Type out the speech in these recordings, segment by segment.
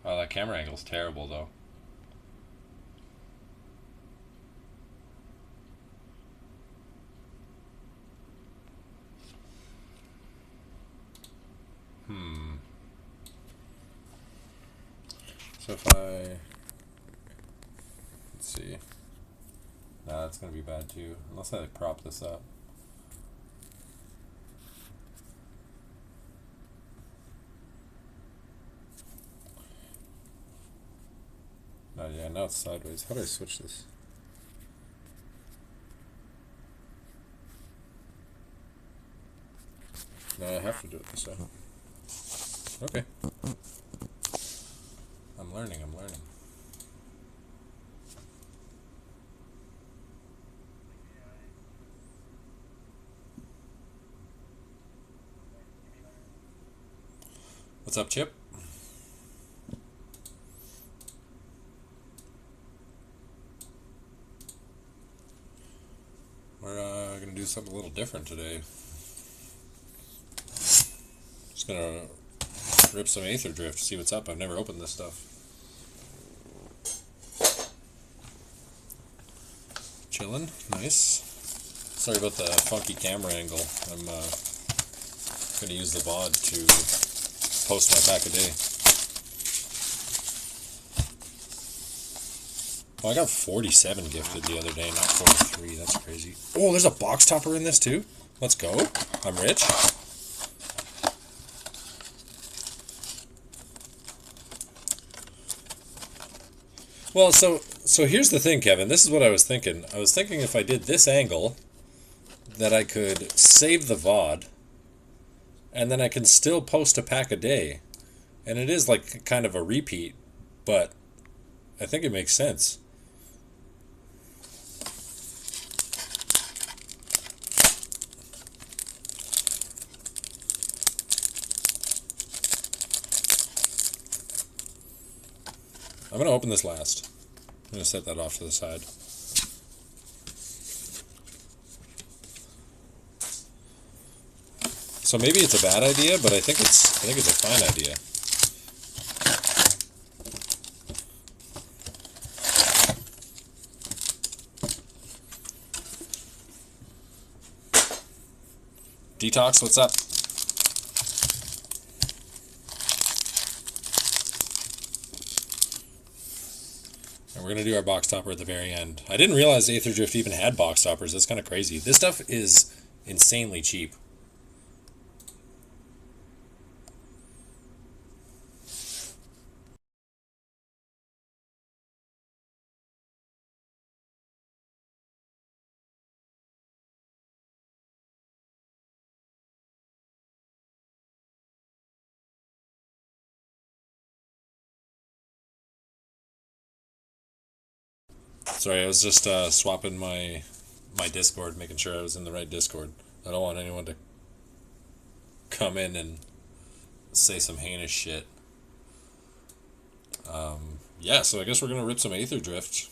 Oh, that camera angle's terrible though. So if I... Let's see. Nah, that's gonna be bad too. Unless I prop this up. Oh yeah, now it's sideways. How do I switch this? No, I have to do it this way. Okay. I'm learning. What's up, Chip? We're gonna do something a little different today. Just gonna rip some Aetherdrift, see what's up. I've never opened this stuff. Chillin', nice. Sorry about the funky camera angle. I'm gonna use the VOD to post my pack a day. Oh, I got 47 gifted the other day, not 43. That's crazy. Oh, there's a box topper in this too? Let's go. I'm rich. Well, so here's the thing, Kevin. This is what I was thinking. I was thinking if I did this angle, that I could save the VOD, and then I can still post a pack a day. And it is like kind of a repeat, but I think it makes sense. I'm going to open this last. I'm going to set that off to the side. So maybe it's a bad idea, but I think it's a fine idea. Detox, what's up? And we're going to do our box topper at the very end. I didn't realize Aetherdrift even had box toppers. That's kind of crazy. This stuff is insanely cheap. Sorry, I was just swapping my Discord, making sure I was in the right Discord. I don't want anyone to come in and say some heinous shit. Yeah, so I guess we're going to rip some Aetherdrift.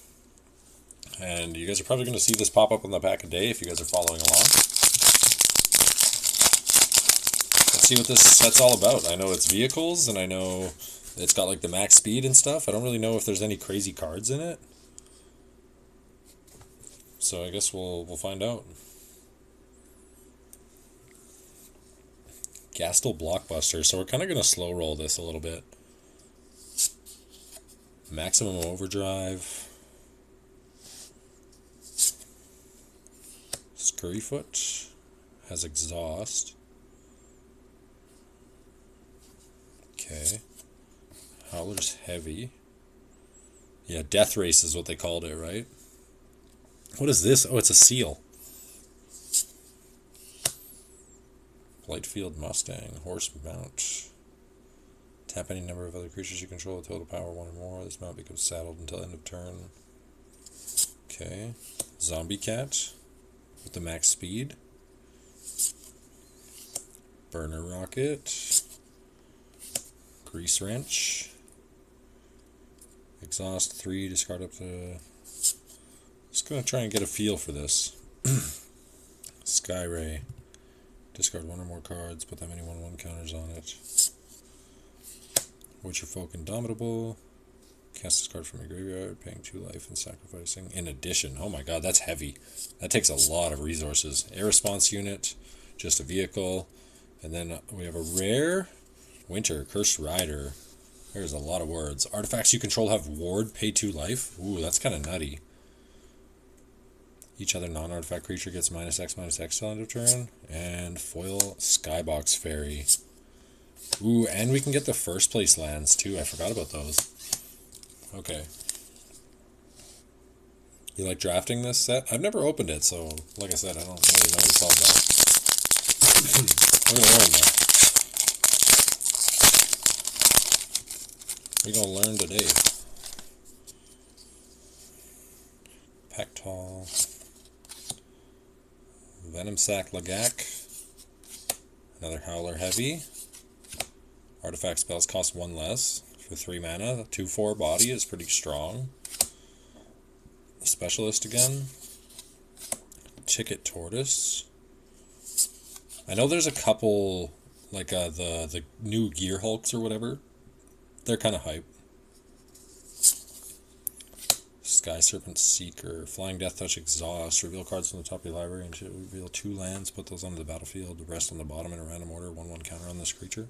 And you guys are probably going to see this pop up on the pack a day if you guys are following along. Let's see what this set's all about. I know it's vehicles, and I know it's got like the max speed and stuff. I don't really know if there's any crazy cards in it. So I guess we'll find out. Gastel Blockbuster. So we're kind of going to slow roll this a little bit. Maximum Overdrive. Scurryfoot has exhaust. Okay. Howler's heavy. Yeah, Death Race is what they called it, right? What is this? Oh, it's a seal. Lightfield Mustang. Horse mount. Tap any number of other creatures you control with total power 1 or more. This mount becomes saddled until end of turn. Okay. Zombie Cat with the max speed. Burner Rocket. Grease Wrench. Exhaust 3, discard up to... Just going to try and get a feel for this. Sky Ray. Discard 1 or more cards, put that many 1/1 counters on it. Witcher Folk Indomitable. Cast this card from your graveyard, paying 2 life and sacrificing. In addition, oh my god, that's heavy. That takes a lot of resources. Air response unit, just a vehicle. And then we have a rare Winter, Cursed Rider. There's a lot of words. Artifacts you control have ward, pay 2 life. Ooh, that's kind of nutty. Each other non-artifact creature gets -X/-X till end of turn. And foil Skybox Fairy. Ooh, and we can get the first place lands too. I forgot about those. Okay. You like drafting this set? I've never opened it, so like I said, I don't really know what it's all about. We're gonna learn though. We're gonna learn today. Pactol. Venom Sac Lagak. Another Howler Heavy. Artifact spells cost 1 less for 3 mana. 2/4 body is pretty strong. Specialist again. Ticket Tortoise. I know there's a couple, like the new Gear Hulks or whatever. They're kind of hype. Sky Serpent Seeker. Flying Death Touch Exhaust. Reveal cards from the top of your library and reveal 2 lands. Put those onto the battlefield. The rest on the bottom in a random order. 1/1 counter on this creature.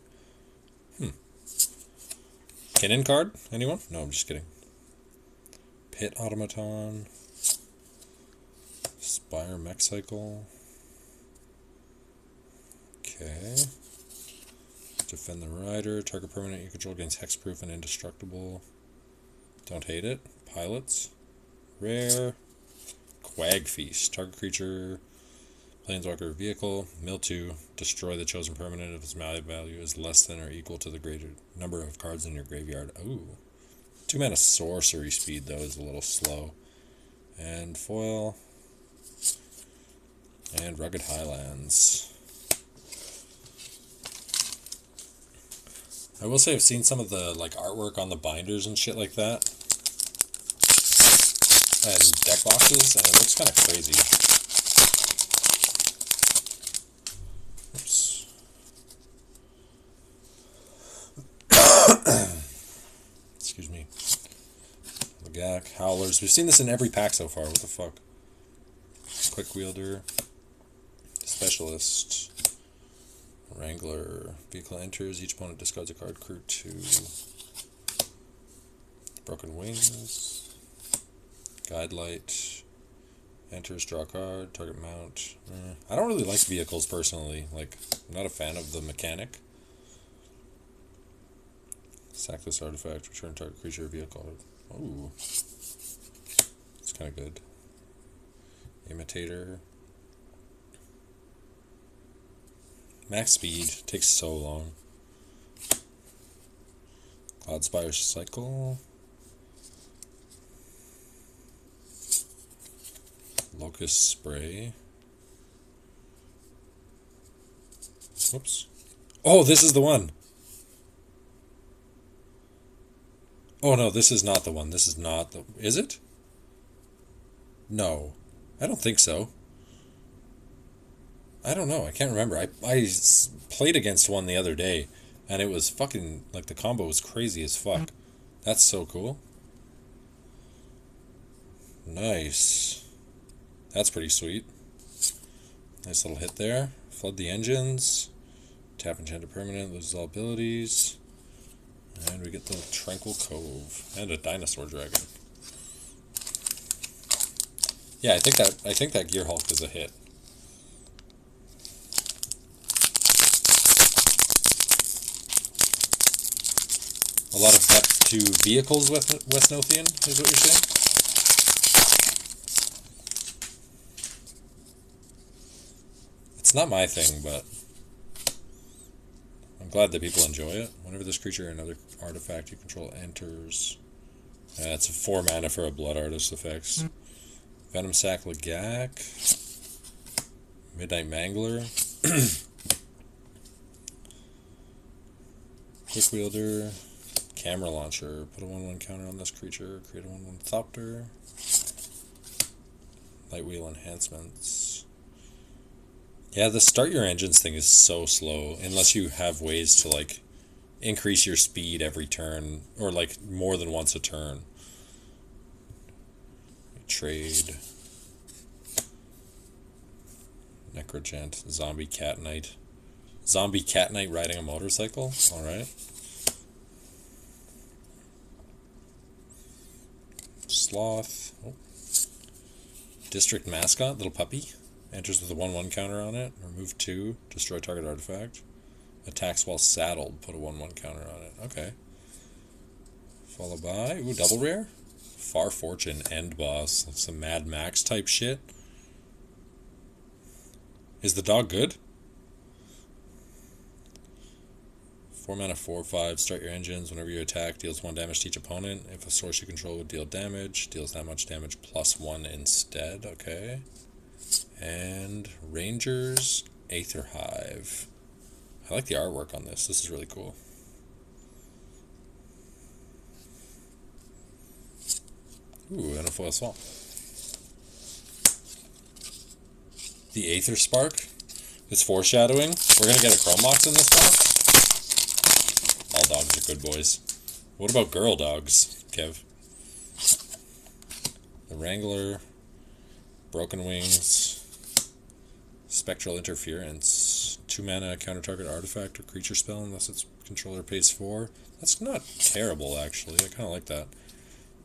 Kinnan card? Anyone? No, I'm just kidding. Pit Automaton. Spire Mech Cycle. Okay. Defend the Rider. Target permanent you control gains hexproof and indestructible. Don't hate it. Pilots. Rare. Quag Feast. Target creature. Planeswalker vehicle. Mill 2. Destroy the chosen permanent if its value is less than or equal to the greater number of cards in your graveyard. Ooh. 2 mana sorcery speed, though, is a little slow. And foil. And Rugged Highlands. I will say I've seen some of the artwork on the binders and shit like that. And deck boxes, and it looks kind of crazy. Oops. Excuse me. Lagak, Howlers. We've seen this in every pack so far. What the fuck? Quick Wielder. Specialist. Wrangler. Vehicle enters. Each opponent discards a card. Crew 2. Broken Wings. Guide Light. Enters, draw a card. Target mount. I don't really like vehicles personally. I'm not a fan of the mechanic. Sack this artifact. Return target creature or vehicle. Ooh. It's kind of good. Imitator. Max speed. Takes so long. Cloudspire Cycle. Locust Spray. Whoops. Oh, this is the one. Oh no, this is not the one. This is not the... Is it? No. I don't think so. I don't know. I can't remember. I played against one the other day, and it was fucking... the combo was crazy as fuck. That's so cool. Nice. That's pretty sweet. Nice little hit there. Flood the engines. Tap enchanted permanent. Loses all abilities. And we get the Tranquil Cove. And a Dinosaur Dragon. Yeah, I think that Gear Hulk is a hit. A lot of depth to vehicles with Westnothian, is what you're saying? It's not my thing, but I'm glad that people enjoy it. Whenever this creature or another artifact you control enters... it's a 4 mana for a Blood Artist effects. Venom Sac Lagak. Midnight Mangler. Quick Wielder. Camera Launcher. Put a 1/1 counter on this creature. Create a 1/1 Thopter. Light Wheel Enhancements. Yeah, the start your engines thing is so slow, unless you have ways to increase your speed every turn, or like more than once a turn. Trade. Necrogent. Zombie Cat Knight. Zombie Cat Knight riding a motorcycle? Alright. Sloth. Oh. District Mascot, little puppy. Enters with a 1/1 counter on it. Remove 2. Destroy target artifact. Attacks while saddled. Put a 1/1 counter on it. Okay. Followed by... Ooh, double rare? Far Fortune End Boss. That's some Mad Max type shit. Is the dog good? 4 mana, 4/5. Start your engines. Whenever you attack, deals 1 damage to each opponent. If a source you control would deal damage, deals that much damage plus 1 instead. Okay. And Rangers Aether Hive. I like the artwork on this. This is really cool. Ooh, and a foil swamp. The Aether Spark. It's foreshadowing. We're going to get a Chrome Mox in this box. All dogs are good boys. What about girl dogs, Kev? The Wrangler. Broken Wings. Spectral Interference. 2 mana, counter target artifact or creature spell unless its controller pays 4. That's not terrible, actually. I kind of like that.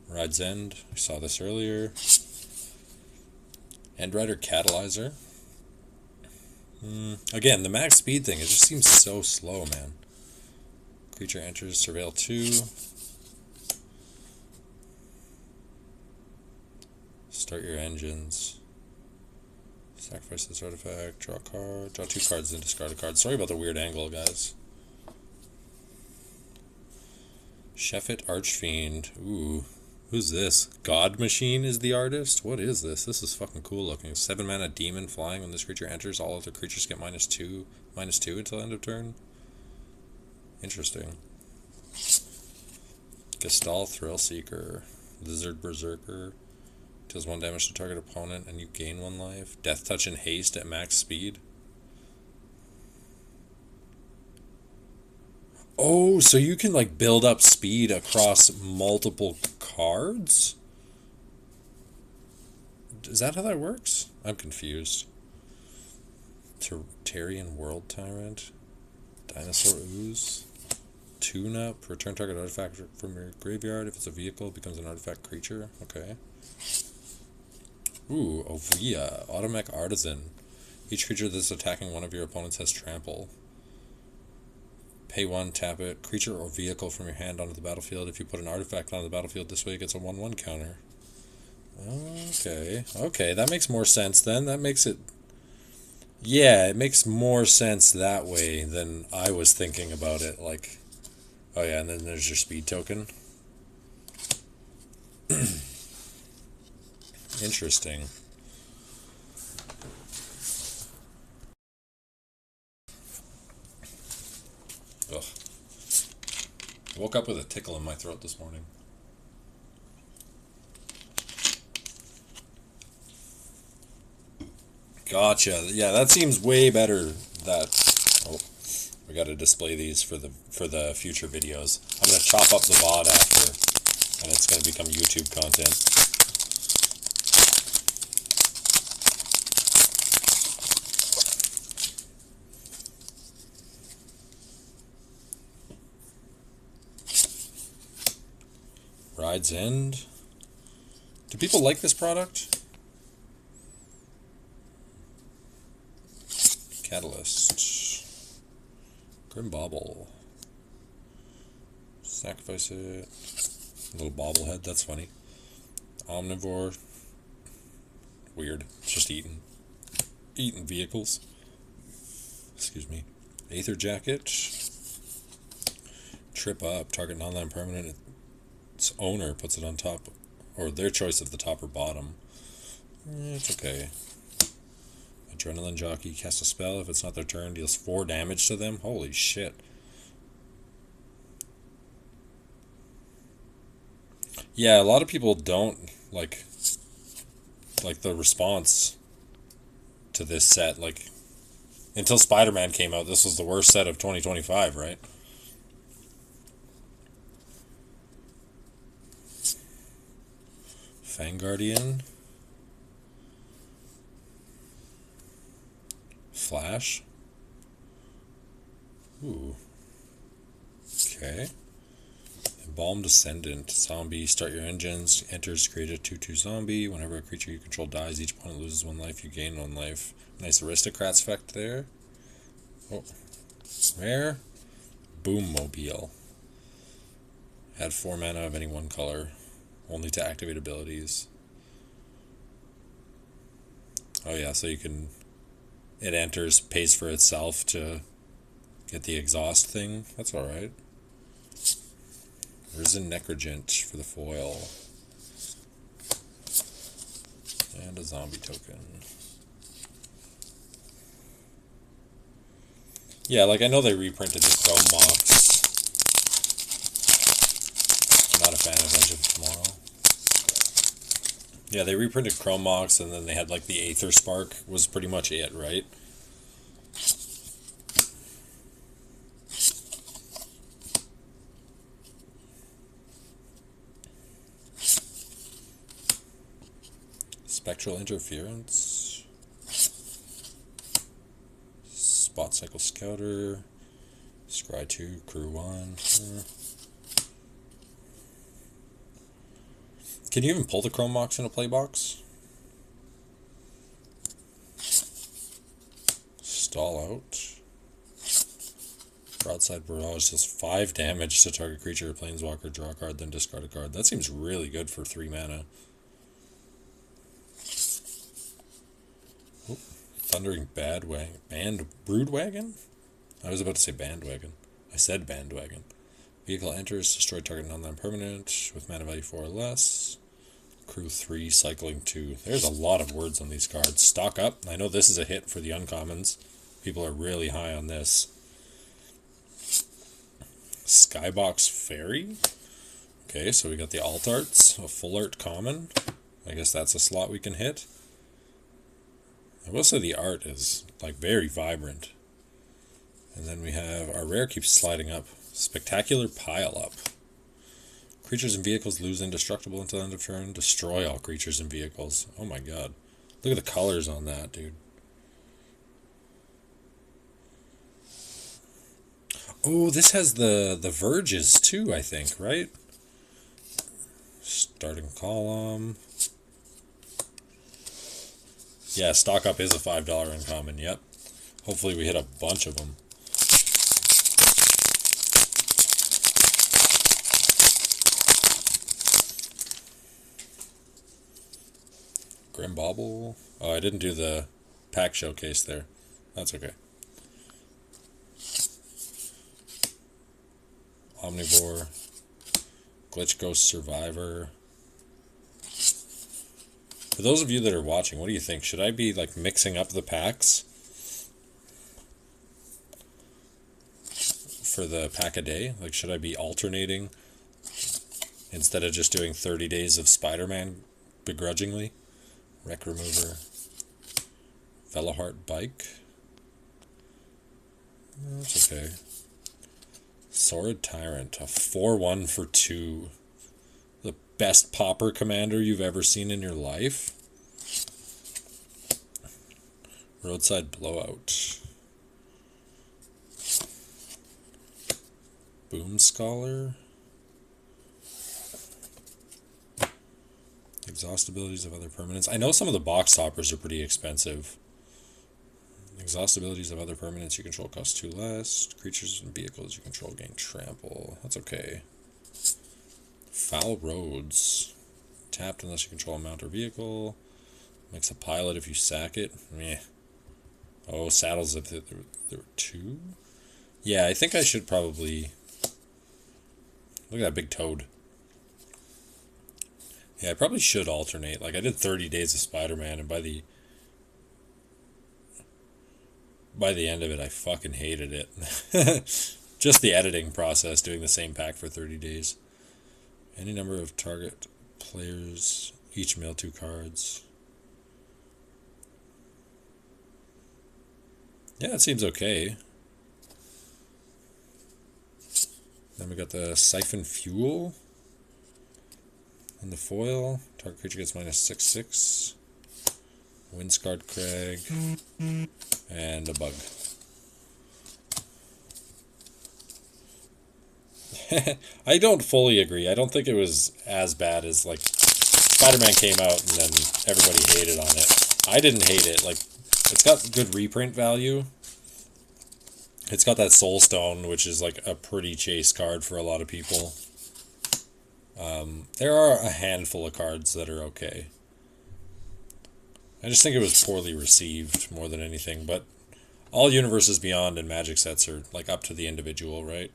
Ride's End. I saw this earlier. Endrider Catalyzer. Again, the max speed thing, it just seems so slow, man. Creature enters, surveil 2. Start your engines. Sacrifice this artifact, draw a card, draw 2 cards, then discard a card. Sorry about the weird angle, guys. Sheffet Archfiend. Ooh. Who's this? God Machine is the artist? What is this? This is fucking cool looking. 7 mana demon flying. When this creature enters, all other creatures get -2 until end of turn. Interesting. Gestal Thrillseeker. Lizard Berserker. Deals 1 damage to target opponent and you gain 1 life. Death Touch and Haste at max speed. Oh, so you can like build up speed across multiple cards? Is that how that works? I'm confused. Terrian World Tyrant. Dinosaur Ooze. Tune-Up. Return target artifact from your graveyard. If it's a vehicle, it becomes an artifact creature. Okay. Ooh, Ovia. Automech Artisan. Each creature that's attacking one of your opponents has trample. Pay 1, tap it. Creature or vehicle from your hand onto the battlefield. If you put an artifact onto the battlefield this way, it gets a 1/1 counter. Okay. Okay, that makes more sense then. That makes it... Yeah, it makes more sense that way than I was thinking about it. Like, oh yeah, and then there's your speed token. Interesting. Ugh. I woke up with a tickle in my throat this morning. Gotcha. Yeah, that seems way better. That. Oh, we got to display these for the future videos. I'm gonna chop up the VOD after, and it's gonna become YouTube content. Ride's End. Do people like this product? Catalyst. Grim Bauble. Sacrifice it. A little bobblehead, that's funny. Omnivore. Weird. It's just eating vehicles. Excuse me. Aether Jacket. Trip Up. Target non-land permanent. Its owner puts it on top, or their choice of the top or bottom. It's okay. Adrenaline Jockey. Cast a spell. If it's not their turn, deals 4 damage to them. Holy shit. Yeah, a lot of people don't like the response to this set. Like, until Spider-Man came out, this was the worst set of 2025, right? Fanguardian. Flash. Ooh. Okay. Embalmed Descendant. Zombie. Start your engines. Enters. Create a 2/2 zombie. Whenever a creature you control dies, each opponent loses 1 life. You gain 1 life. Nice Aristocrats effect there. Oh. Rare. Boom Mobile. Add 4 mana of any one color. Only to activate abilities. Oh yeah, so you can... It enters, pays for itself to get the exhaust thing. That's alright. Risen Necrogent for the foil. And a zombie token. Yeah, like I know they reprinted the Chrome Mox. I'm not a fan of Edge of Tomorrow. Yeah, they reprinted Chrome Mox, and then they had like the Aether Spark was pretty much it, right? Spectral Interference. Spot Cycle Scouter. Scry 2, Crew 1. Can you even pull the Chrome Mox in a play box? Stall out. Broadside Barrage does 5 damage to target creature or planeswalker. Draw a card, then discard a card. That seems really good for 3 mana. Oh, Thundering Broodwagon? I was about to say Bandwagon. I said Bandwagon. Vehicle enters, destroy target non-land permanent with mana value 4 or less. Crew 3, cycling 2. There's a lot of words on these cards. Stock up. I know this is a hit for the uncommons. People are really high on this. Skybox Fairy. Okay, so we got the alt arts, a full art common. I guess that's a slot we can hit. I will say the art is like very vibrant. And then we have our rare keeps sliding up. Spectacular Pile Up. Creatures and vehicles lose indestructible until end of turn. Destroy all creatures and vehicles. Oh my god. Look at the colors on that, dude. Oh, this has the verges too, I think, right? Starting column. Yeah, stock up is a $5 uncommon, yep. Hopefully we hit a bunch of them. Grimbauble. Oh, I didn't do the pack showcase there. That's okay. Omnivore. Glitch Ghost Survivor. For those of you that are watching, what do you think? Should I be like mixing up the packs for the pack a day? Like, should I be alternating instead of just doing 30 days of Spider-Man begrudgingly? Wreck Remover. Veloheart Bike. That's okay. Sordid Tyrant. A 4/1 for 2. The best popper commander you've ever seen in your life. Roadside Blowout. Boom Scholar. Exhaust abilities of other permanents. I know some of the box toppers are pretty expensive. Exhaust abilities of other permanents you control cost 2 less. Creatures and vehicles you control gain trample. That's okay. Foul Roads. Tapped unless you control a mount or vehicle. Makes a pilot if you sack it. Meh. Oh, saddles if there were 2? Yeah, I think I should probably... Look at that big toad. Yeah, I probably should alternate. Like, I did 30 days of Spider-Man, and by the end of it, I fucking hated it. Just the editing process, doing the same pack for 30 days. Any number of target players, each mail 2 cards. Yeah, it seems okay. Then we got the Siphon Fuel. And the foil, target creature gets -6/6. Windscarred Crag. And a bug. I don't fully agree. I don't think it was as bad as, like, Spider-Man came out and then everybody hated on it. I didn't hate it. Like, it's got good reprint value. It's got that Soul Stone, which is like a pretty chase card for a lot of people. There are a handful of cards that are okay. I just think it was poorly received more than anything, but all Universes Beyond and Magic sets are like up to the individual, right?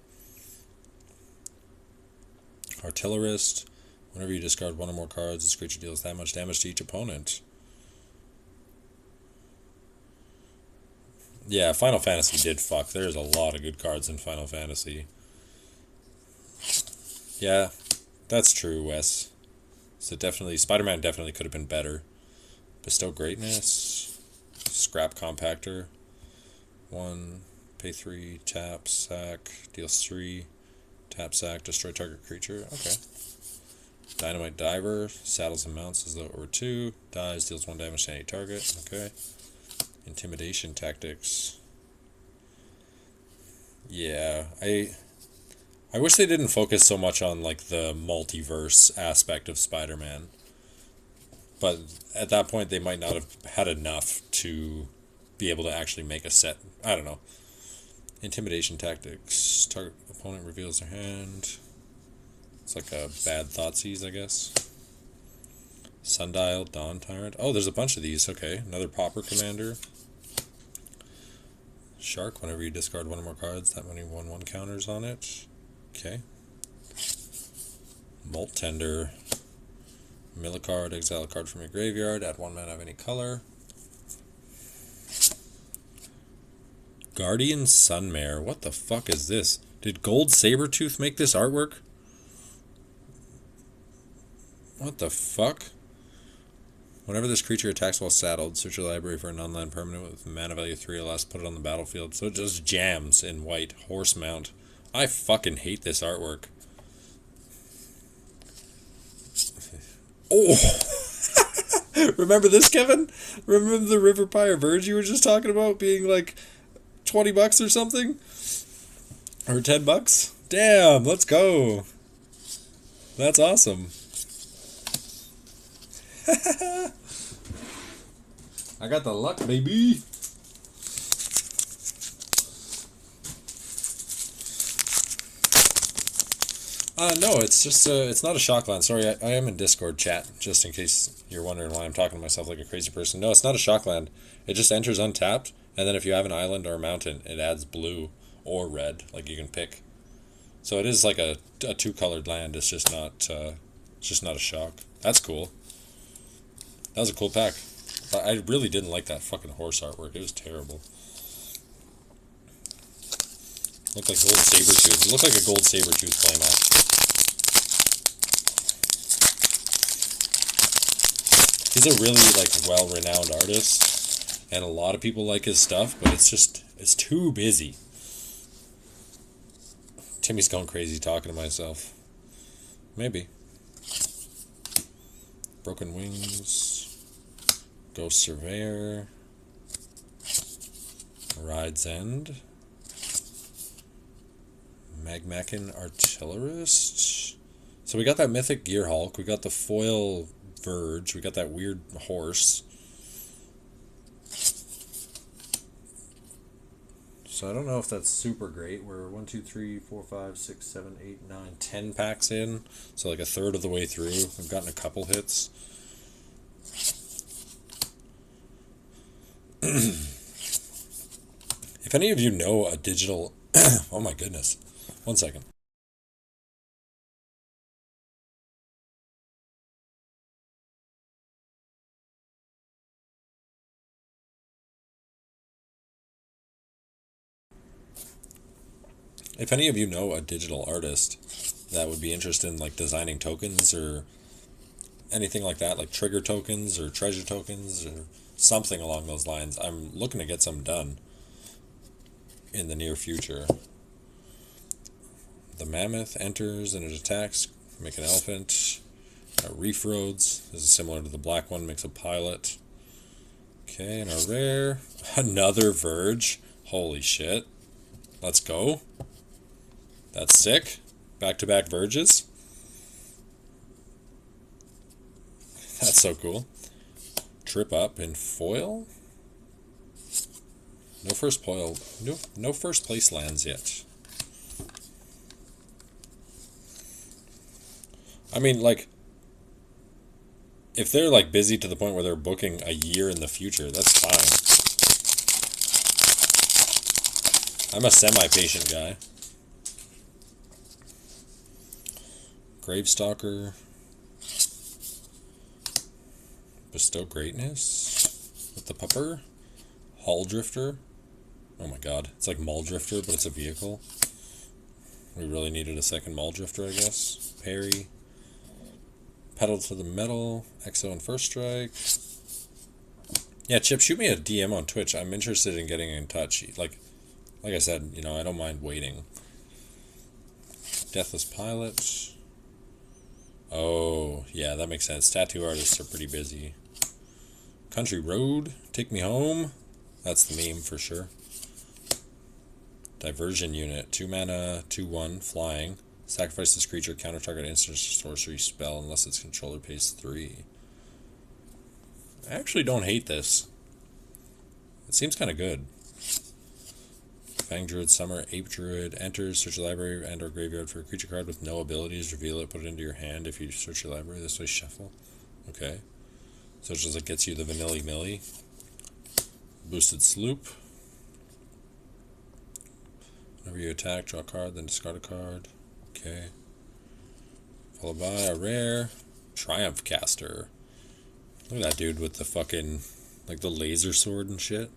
Artillerist. Whenever you discard one or more cards, this creature deals that much damage to each opponent. Yeah, Final Fantasy did fuck. There's a lot of good cards in Final Fantasy. Yeah, that's true, Wes. So definitely, Spider-Man definitely could have been better. Bestow Greatness. Scrap Compactor. 1, pay 3, tap, sack, deals 3, tap, sack, destroy target creature. Okay. Dynamite Diver. Saddles and mounts as though it were 2. Dies, deals 1 damage to any target. Okay. Intimidation Tactics. Yeah, I wish they didn't focus so much on like the multiverse aspect of Spider-Man. But at that point they might not have had enough to be able to actually make a set. I don't know. Intimidation Tactics. Target opponent reveals their hand. It's like a bad Thoughtseize, I guess. Sundial, Dawn Tyrant. Oh, there's a bunch of these. Okay, another Pauper Commander. Shark, whenever you discard one or more cards, that many 1/1 counters on it. Okay. Molt Tender. Mill a card, exile a card from your graveyard, add 1 mana of any color. Guardian Sunmare. What the fuck is this? Did Gold Sabertooth make this artwork? What the fuck? Whenever this creature attacks while saddled, search your library for a non-land permanent with mana value 3 or less, put it on the battlefield. So it just jams in white. Horse mount. I fucking hate this artwork. Oh! Remember this, Kevin? Remember the River Pyre Verge you were just talking about being like $20 or something? Or $10? Damn, let's go. That's awesome. I got the luck, baby. No, it's just it's not a Shockland. Sorry, I am in Discord chat, just in case you're wondering why I'm talking to myself like a crazy person. No, it's not a Shockland. It just enters untapped, and then if you have an island or a mountain, it adds blue or red, like you can pick. So it is like a 2-colored land. It's just not a shock. That's cool. That was a cool pack. But I really didn't like that fucking horse artwork. It was terrible. Looked like Gold Sabertooth. It looked like a Gold Sabertooth playmat. He's a really like well-renowned artist, and a lot of people like his stuff, but it's too busy. Timmy's going crazy talking to myself. Maybe. Broken Wings. Ghost Surveyor. Ride's End. Magmakin Artillerist. So we got that Mythic Gearhulk. We got the Foil Verge. We got that weird horse. So I don't know if that's super great. We're 1, 2, 3, 4, 5, 6, 7, 8, 9, 10 packs in. So like a third of the way through. We've gotten a couple hits. If any of you know a digital... oh my goodness. 1 second. If any of you know a digital artist that would be interested in like designing tokens or anything like that, like trigger tokens or treasure tokens or something along those lines, I'm looking to get some done in the near future. The Mammoth enters and it attacks. Make an elephant. Reef Roads. This is similar to the black one, makes a pilot. Okay, and our rare. Another Verge. Holy shit. Let's go. That's sick. Back-to-back Verges. That's so cool. Trip Up in foil. No first foil. No first place lands yet. I mean, like, if they're like busy to the point where they're booking a year in the future, that's fine. I'm a semi-patient guy. Gravestalker. Bestow Greatness with the pupper. Hull Drifter. Oh my god, it's like Mall Drifter, but it's a vehicle. We really needed a second Mall Drifter, I guess. Parry. Pedal to the Metal. Exo and First Strike. Yeah, Chip, shoot me a DM on Twitch. I'm interested in getting in touch. Like I said, you know, I don't mind waiting. Deathless Pilot. Oh, yeah, that makes sense. Tattoo artists are pretty busy. Country Road. Take Me Home. That's the meme for sure. Diversion Unit. 2 mana, 2/1, flying. Sacrifice this creature, counter target instant sorcery spell unless its controller pays 3. I actually don't hate this. It seems kind of good. Fang Druid Summer, Ape Druid, enters, search your library and or graveyard for a creature card with no abilities, reveal it, put it into your hand. If you search your library, this way shuffle. Okay. So it just like gets you the Vanilly Millie. Boosted Sloop. Whenever you attack, draw a card, then discard a card. Okay. Followed by a rare Triumph Caster. Look at that dude with the fucking, like the laser sword and shit.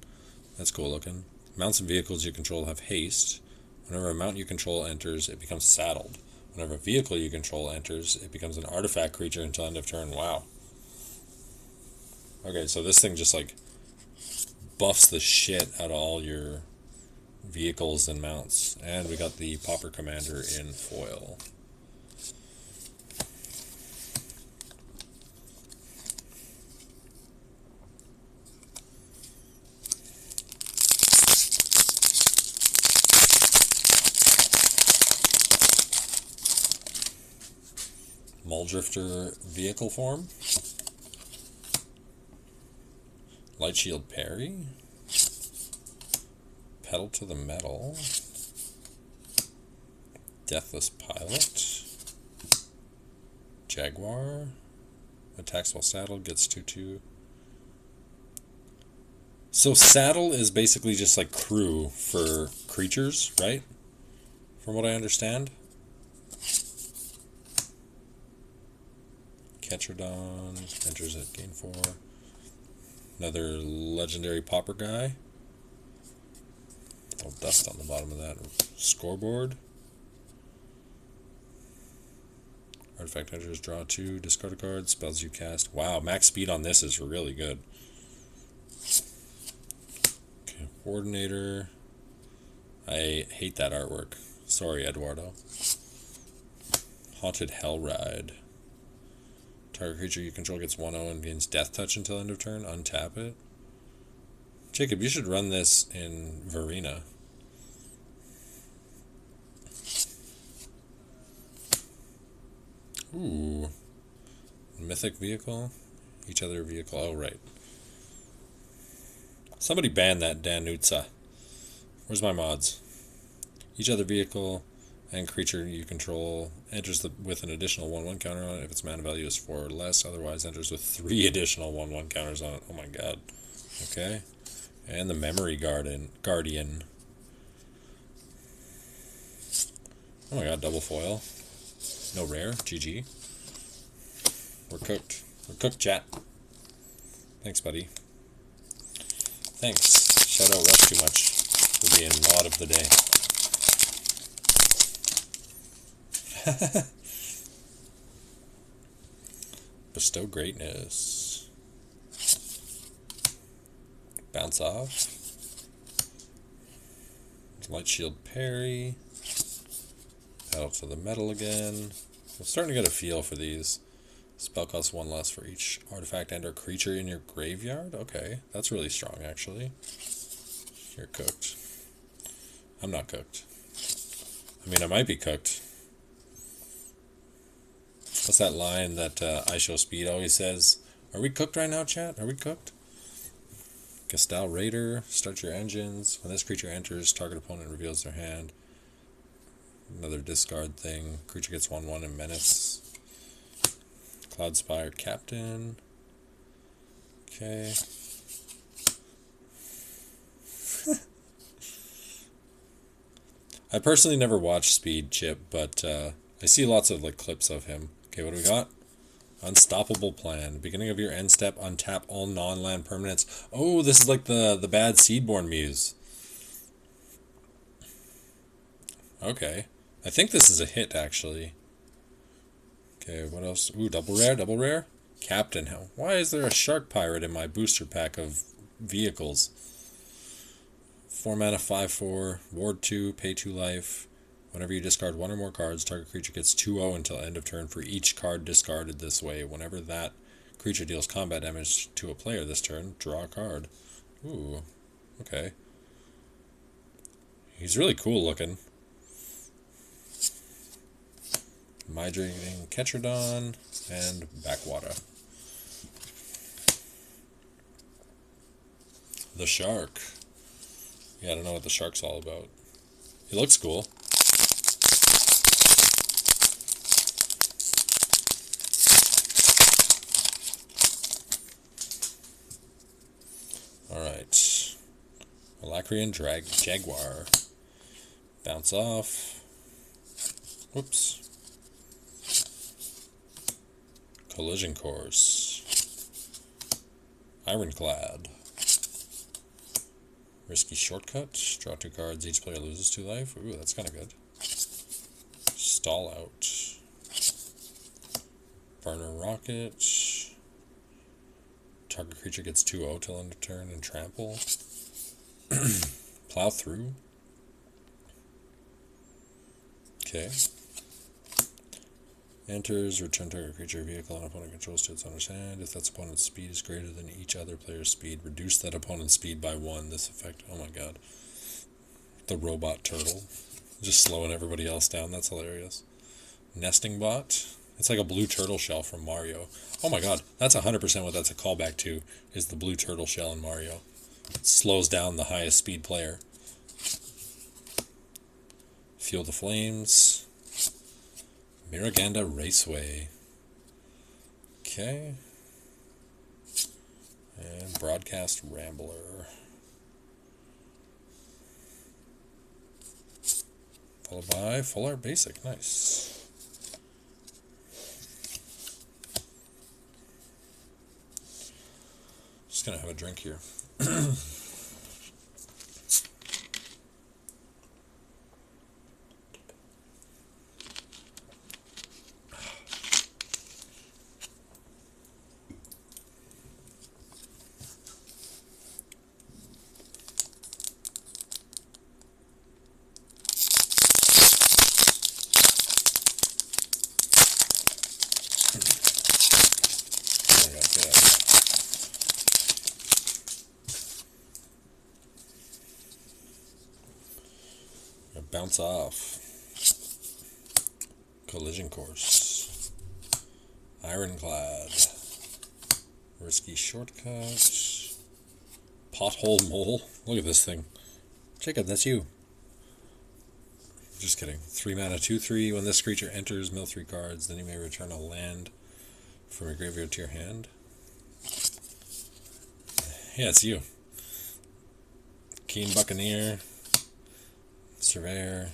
That's cool looking. Mounts and vehicles you control have haste. Whenever a mount you control enters, it becomes saddled. Whenever a vehicle you control enters, it becomes an artifact creature until end of turn. Wow. Okay, so this thing just like buffs the shit out of all your vehicles and mounts. And we got the Pauper Commander in foil. Muldrifter vehicle form. Light Shield Parry. Pedal to the Metal. Deathless Pilot. Jaguar. Attacks while saddled, gets 2/2. So saddle is basically just like crew for creatures, right? From what I understand. Ketrodon enters at gain 4. Another legendary Pauper guy. Oh, dust on the bottom of that. Scoreboard. Artifact enters, draw 2, discard a card, spells you cast. Wow, max speed on this is really good. Okay, Coordinator. I hate that artwork. Sorry, Eduardo. Haunted Hell Ride. Target creature you control gets 1/0 and gains Death Touch until end of turn. Untap it. Jacob, you should run this in Varina. Ooh. Mythic vehicle. Each other vehicle. Oh, right. Somebody ban that Danutza. Where's my mods? Each other vehicle and creature you control enters with an additional 1/1 counter on it if its mana value is 4 or less. Otherwise enters with 3 additional 1/1 counters on it. Oh my god. Okay. And the Memory Guardian. Oh my god, double foil. No rare. GG. We're cooked. We're cooked, chat. Thanks, buddy. Thanks. Shout out Rush Too Much for being mod of the day. Bestow Greatness. Bounce off. Light Shield Parry. Pedal to the Metal again. I'm starting to get a feel for these. Spell costs 1 less for each artifact and or creature in your graveyard? Okay, that's really strong, actually. You're cooked. I'm not cooked. I mean, I might be cooked. What's that line that I Show Speed always says? Are we cooked right now, chat? Are we cooked? Gestal Raider, start your engines. When this creature enters, target opponent reveals their hand. Another discard thing. Creature gets 1/1 and menace. Cloudspire Captain. Okay. I personally never watched Speed Chip, but I see lots of like clips of him. Okay, what do we got? Unstoppable Plan. Beginning of your end step, untap all non-land permanents. Oh, this is like the bad Seedborn Muse. Okay. I think this is a hit, actually. Okay, what else? Ooh, double rare, double rare. Captain. Why is there a Shark Pirate in my booster pack of vehicles? 4 mana, 5/4, ward 2, pay 2 life. Whenever you discard 1 or more cards, target creature gets 2/0 until end of turn for each card discarded this way. Whenever that creature deals combat damage to a player this turn, draw a card. Ooh, okay. He's really cool looking. Migrating Ketrodon and Backwater. The Shark. Yeah, I don't know what the Shark's all about. He looks cool. Alright. Alacrian Jaguar. Bounce off. Whoops. Collision Course. Ironclad. Risky Shortcut. Draw 2 cards. Each player loses 2 life. Ooh, that's kind of good. Stall Out. Burner Rocket. Target creature gets 2/0 till end of turn and trample. Plow Through. Okay. Enters, return target creature vehicle an opponent controls to its owner's hand. If that opponent's speed is greater than each other player's speed, reduce that opponent's speed by 1. This effect, oh my god. The robot turtle. Just slowing everybody else down, that's hilarious. Nesting Bot. It's like a blue turtle shell from Mario. Oh my god, that's 100% what that's a callback to, is the blue turtle shell in Mario. It slows down the highest speed player. Fuel the Flames. Miraganda Raceway. Okay. And Broadcast Rambler. Followed by Full Art Basic. Nice. Just gonna have a drink here. Bounce Off. Collision Course. Ironclad. Risky Shortcut. Pothole Mole. Look at this thing. Jacob, that's you. Just kidding. 3 mana, 2/3. When this creature enters, mill 3 cards. Then you may return a land from your graveyard to your hand. Yeah, it's you. Keen Buccaneer. Surveyor.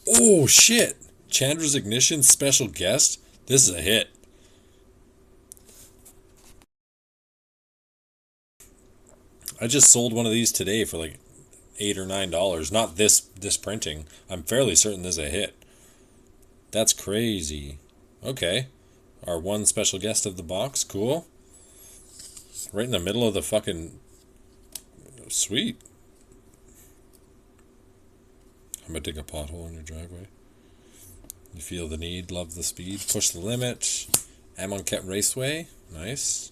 Oh, shit! Chandra's Ignition special guest? This is a hit. I just sold one of these today for like $8 or $9. Not this printing. I'm fairly certain this is a hit. That's crazy. Okay. Our one special guest of the box. Cool. Right in the middle of the fucking... Sweet. I'm gonna dig a pothole in your driveway. You feel the need, love the speed, push the limit, Amonkhet Raceway, nice.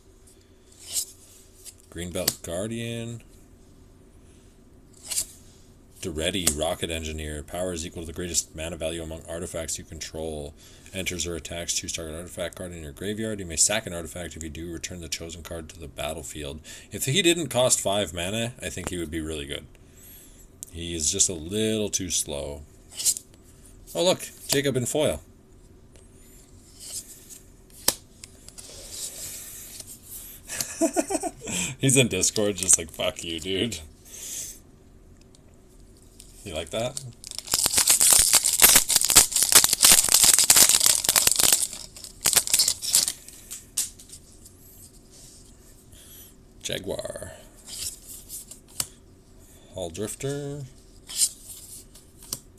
Greenbelt Guardian. Duretti Rocket Engineer. Power is equal to the greatest mana value among artifacts you control. Enters or attacks, choose target artifact card in your graveyard. You may sack an artifact. If you do, return the chosen card to the battlefield. If he didn't cost 5 mana, I think he would be really good. He is just a little too slow. Oh look, Jacob in foil. He's in Discord just like, fuck you, dude. You like that? Jaguar. Hall Drifter.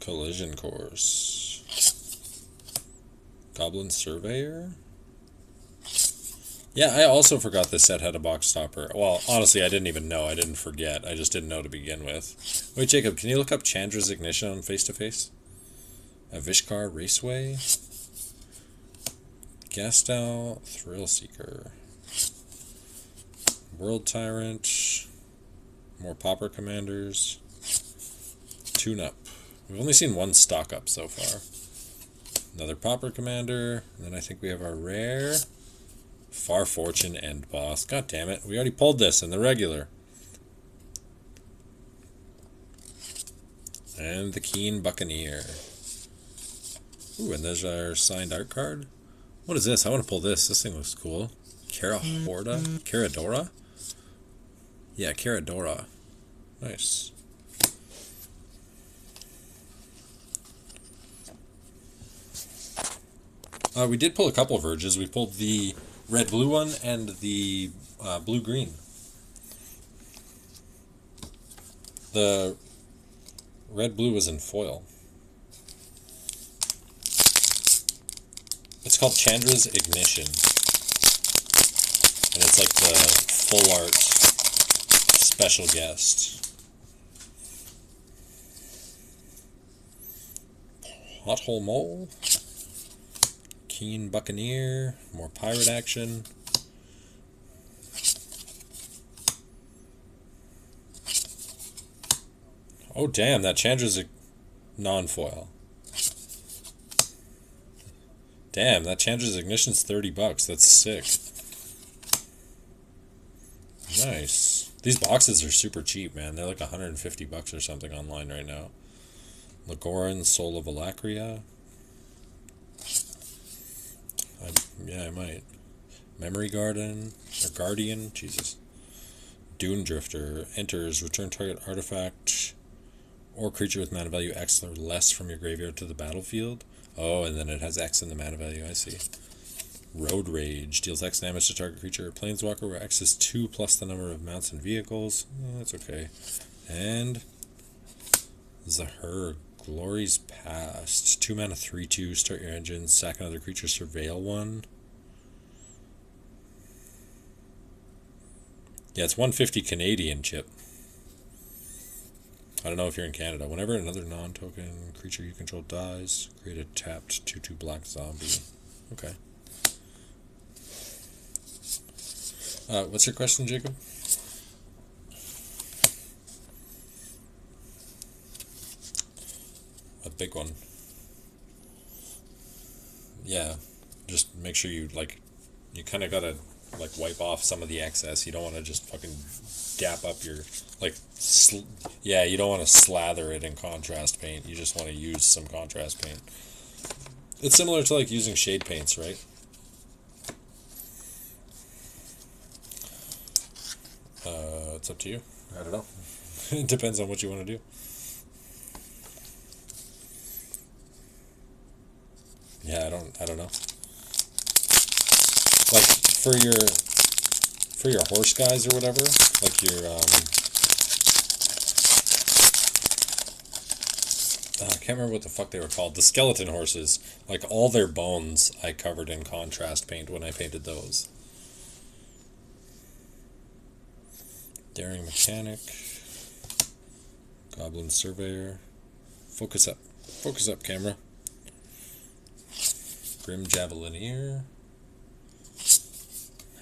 Collision Course. Goblin Surveyor. Yeah, I also forgot this set had a box stopper. Well, honestly, I didn't even know. I didn't forget. I just didn't know to begin with. Wait, Jacob, can you look up Chandra's Ignition on face-to-face? Avishkar Raceway. Gastal Thrillseeker. World Tyrant. More Pauper Commanders. Tune-up. We've only seen one stock-up so far. Another Pauper Commander. And then I think we have our rare... Far Fortune End Boss. God damn it. We already pulled this in the regular. And the Keen Buccaneer. Ooh, and there's our signed art card. What is this? I want to pull this. This thing looks cool. Caradora? Yeah, Caradora. Nice. We did pull a couple of Verges. We pulled the red-blue one and the blue-green. The red-blue was in foil. It's called Chandra's Ignition. And it's like the full art special guest. Pothole Mole. Keen Buccaneer, more pirate action. Oh damn, that Chandra's a non-foil. Damn, that Chandra's Ignition's $30. That's sick. Nice. These boxes are super cheap, man. They're like $150 or something online right now. Lagoran, Soul of Alacria. Yeah, I might. Memory Garden, or Guardian, Jesus. Dune Drifter, enters, return target artifact or creature with mana value X or less from your graveyard to the battlefield. Oh, and then it has X in the mana value, I see. Road Rage, deals X damage to target creature or planeswalker where X is 2 plus the number of mounts and vehicles. Oh, that's okay. And Zahur, Glory's Past. 2 mana 3/2, start your engine, sack another creature, surveil one. Yeah, it's 150 Canadian, Chip. I don't know if you're in Canada. Whenever another non-token creature you control dies, create a tapped 2/2 black zombie. Okay. What's your question, Jacob? A big one. Yeah, just make sure you kind of gotta wipe off some of the excess. You don't want to just fucking dap up your yeah. You don't want to slather it in contrast paint. You just want to use some contrast paint. It's similar to using shade paints, right? It's up to you. I don't know. It depends on what you want to do. Yeah, I don't know. Like for your horse guys or whatever, like your I can't remember what the fuck they were called. The skeleton horses, like all their bones I covered in contrast paint when I painted those. Daring Mechanic, Goblin Surveyor, focus up camera. Grim Javelineer,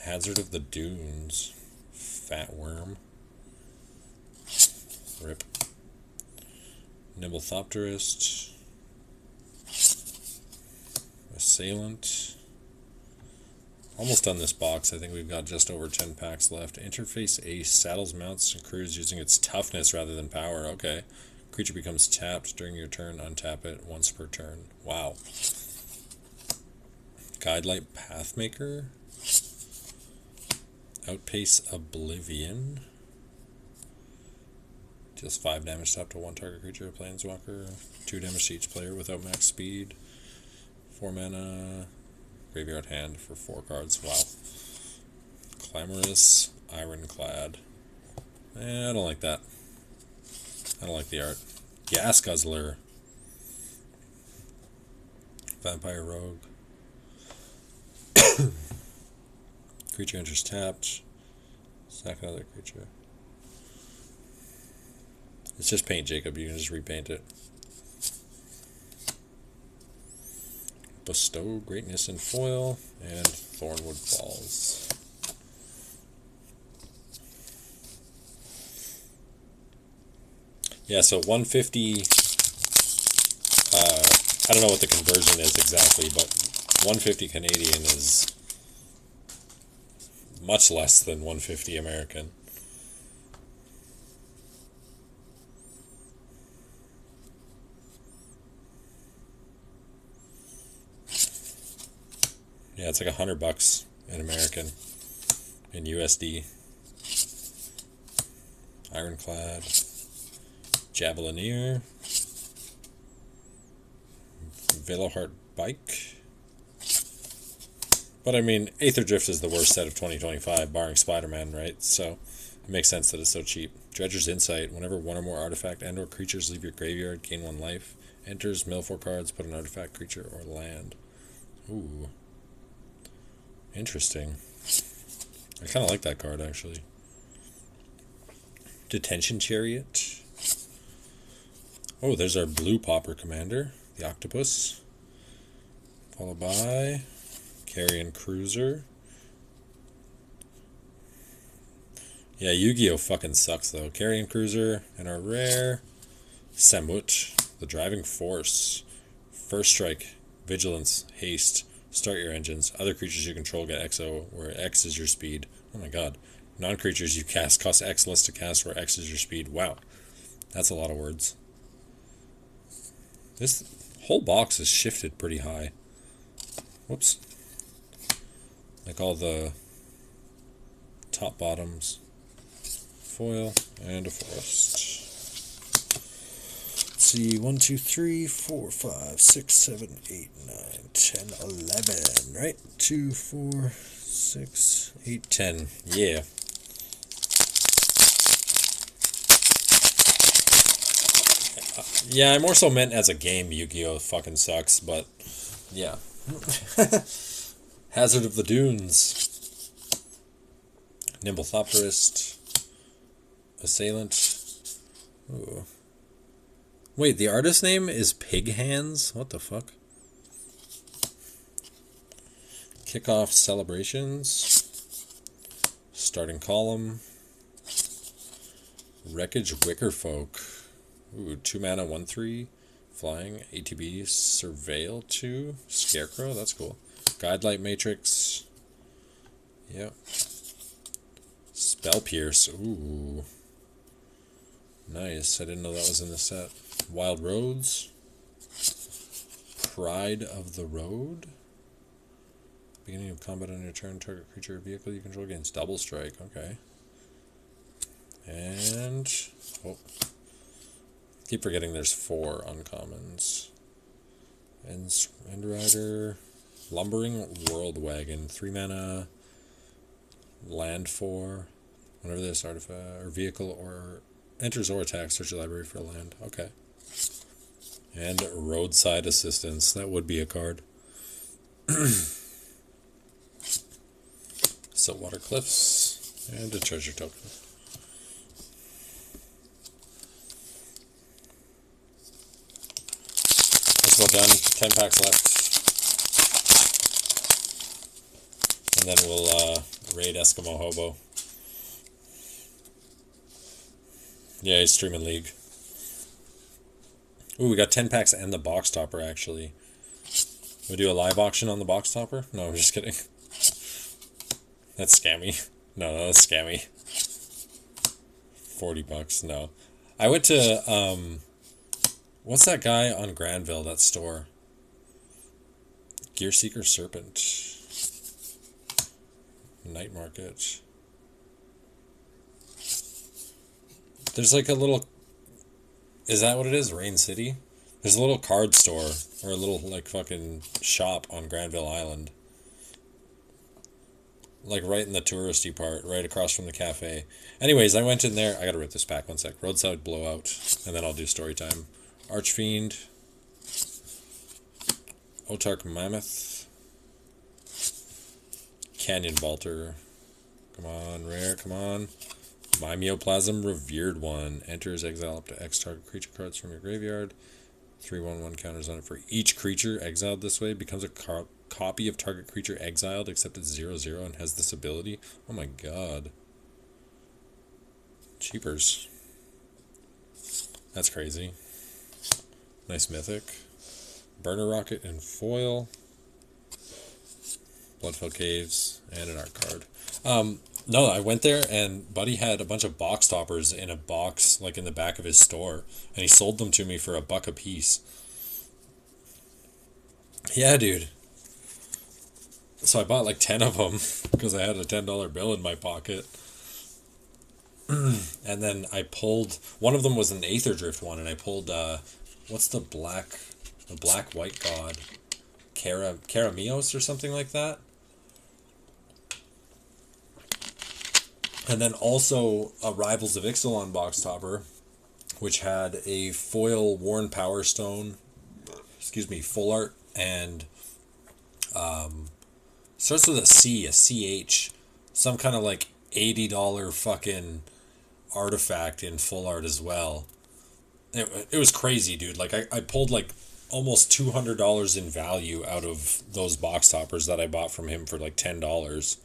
Hazard of the Dunes. Fat Worm. Rip. Nimblethopterist. Assailant. Almost done this box. I think we've got just over 10 packs left. Interface Ace. Saddles, mounts, and crews using its toughness rather than power. Okay. Creature becomes tapped during your turn. Untap it once per turn. Wow. Guidelight Pathmaker. Outpace Oblivion. Deals 5 damage to up to 1 target creature, a planeswalker. 2 damage to each player without max speed. 4 mana. Graveyard hand for 4 cards. Wow. Clamorous Ironclad. I don't like that. I don't like the art. Gas Guzzler. Vampire Rogue. Creature enters tapped. Sack another creature. It's just paint, Jacob. You can just repaint it. Bestow Greatness in foil and Thornwood Falls. Yeah, so 150. I don't know what the conversion is exactly, but 150 Canadian is much less than 150 American. Yeah, it's like $100 in American, in USD. Ironclad, Javelineer, Veilheart Bike. But I mean, Aetherdrift is the worst set of 2025, barring Spider-Man, right? So it makes sense that it's so cheap. Dredger's Insight. Whenever one or more artifact and/or creatures leave your graveyard, gain 1 life. Enters, mill 4 cards, put an artifact, creature, or land. Ooh. Interesting. I kind of like that card, actually. Detention Chariot. Oh, there's our blue Pauper Commander, the Octopus. Followed by Carrion Cruiser. Yeah, Yu-Gi-Oh! Fucking sucks, though. Carrion Cruiser, and our rare Samut, the Driving Force. First Strike, Vigilance, Haste. Start your engines. Other creatures you control get XO, where X is your speed. Oh my god. Non-creatures you cast cost X less to cast, where X is your speed. Wow. That's a lot of words. This whole box is shifted pretty high. Whoops. Like all the top bottoms. Foil and a forest. Let's see, 1, 2, 3, 4, 5, 6, 7, 8, 9, 10, 11, right? 2, 4, 6, 8, 10. Yeah. Yeah, I more so meant as a game, Yu-Gi-Oh! Fucking sucks, but yeah. Hazard of the Dunes. Nimblethopterist. Assailant. Ooh. Wait, the artist name is Pig Hands? What the fuck? Kickoff Celebrations. Starting Column. Wreckage Wickerfolk. Ooh, 2 mana, 1/3. Flying. ATB. Surveil 2. Scarecrow, that's cool. Guidelight Matrix. Yep. Spell Pierce. Ooh. Nice. I didn't know that was in the set. Wild Roads. Pride of the Road. Beginning of combat on your turn, target creature or vehicle you control gains double strike. Okay. And oh, keep forgetting there's 4 uncommons. End Rider. Lumbering World Wagon. 3 mana. Land 4. Whenever this artifact or vehicle or enters or attacks, search your library for a land. Okay. And Roadside Assistance. That would be a card. Saltwater Cliffs. And a treasure token. That's well done. 10 packs left. And then we'll Raid Eskimo Hobo. Yeah, he's streaming League. Ooh, we got 10 packs and the box topper, actually. We do a live auction on the box topper? No, I'm just kidding. That's scammy. No, that's scammy. $40, no. I went to, what's that guy on Granville, that store? Gear Seeker Serpent. Night Market. There's like a little... Is that what it is? Rain City? There's a little card store, or a little, like, fucking shop on Granville Island. Like, right in the touristy part, right across from the cafe. Anyways, I went in there. I gotta rip this back one sec. Roadside Blowout, and then I'll do story time. Archfiend. Otark Mammoth. Canyon Vaulter. Come on, rare, come on. Mimeoplasm Revered One. Enters, exile up to X target creature cards from your graveyard. 3/1/1 counters on it for each creature exiled this way. Becomes a copy of target creature exiled, except it's 0/0 and has this ability. Oh my god. Cheapers. That's crazy. Nice mythic. Burner Rocket in foil. Bloodfell Caves. And an art card. No, I went there and Buddy had a bunch of box toppers in a box, like in the back of his store, and he sold them to me for $1 a piece. Yeah, dude. So I bought like 10 of them because I had a $10 bill in my pocket. And then I pulled, one of them was an Aetherdrift one, and I pulled, what's the black white god? Karamios or something like that? And then also a Rivals of Ixalan box topper, which had a foil Worn Power Stone, full art, and starts with a C, a cEDH, some kind of like $80 fucking artifact in full art as well. It was crazy, dude. Like I pulled like almost $200 in value out of those box toppers that I bought from him for like $10.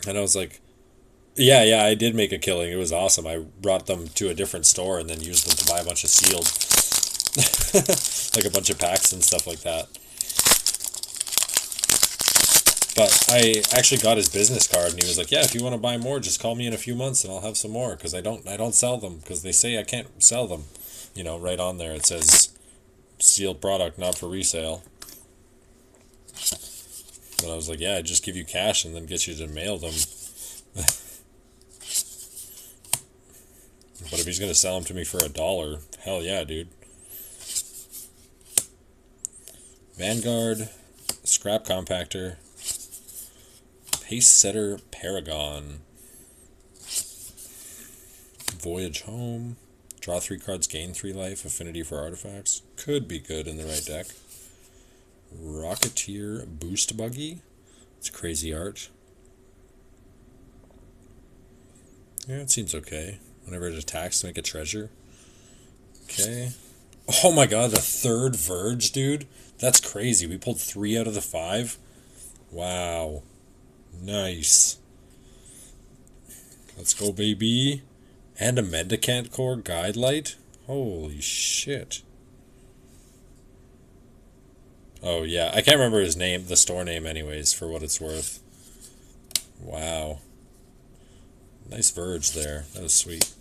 And I was like, yeah, I did make a killing. It was awesome. I brought them to a different store and then used them to buy a bunch of sealed, like a bunch of packs and stuff like that. But I actually got his business card, and he was like, yeah, if you want to buy more, just call me in a few months and I'll have some more, because I don't sell them, because they say I can't sell them. You know, right on there it says sealed product, not for resale. But I was like, yeah, I'd just give you cash and then get you to mail them. But if he's going to sell them to me for $1, hell yeah, dude. Vanguard, Scrap Compactor, Pace Setter Paragon, Voyage Home, draw 3 cards, gain 3 life, affinity for artifacts. Could be good in the right deck. Rocketeer Boost Buggy. It's crazy art. Yeah, it seems okay. Whenever it attacks to make a treasure. Okay. Oh my god, the 3rd Verge, dude. That's crazy. We pulled 3 out of the 5. Wow. Nice. Let's go, baby. And a Mendicant Core Guide Light? Holy shit. Oh yeah, I can't remember his name, the store name anyways, for what it's worth. Wow. Nice Verge there. That was sweet.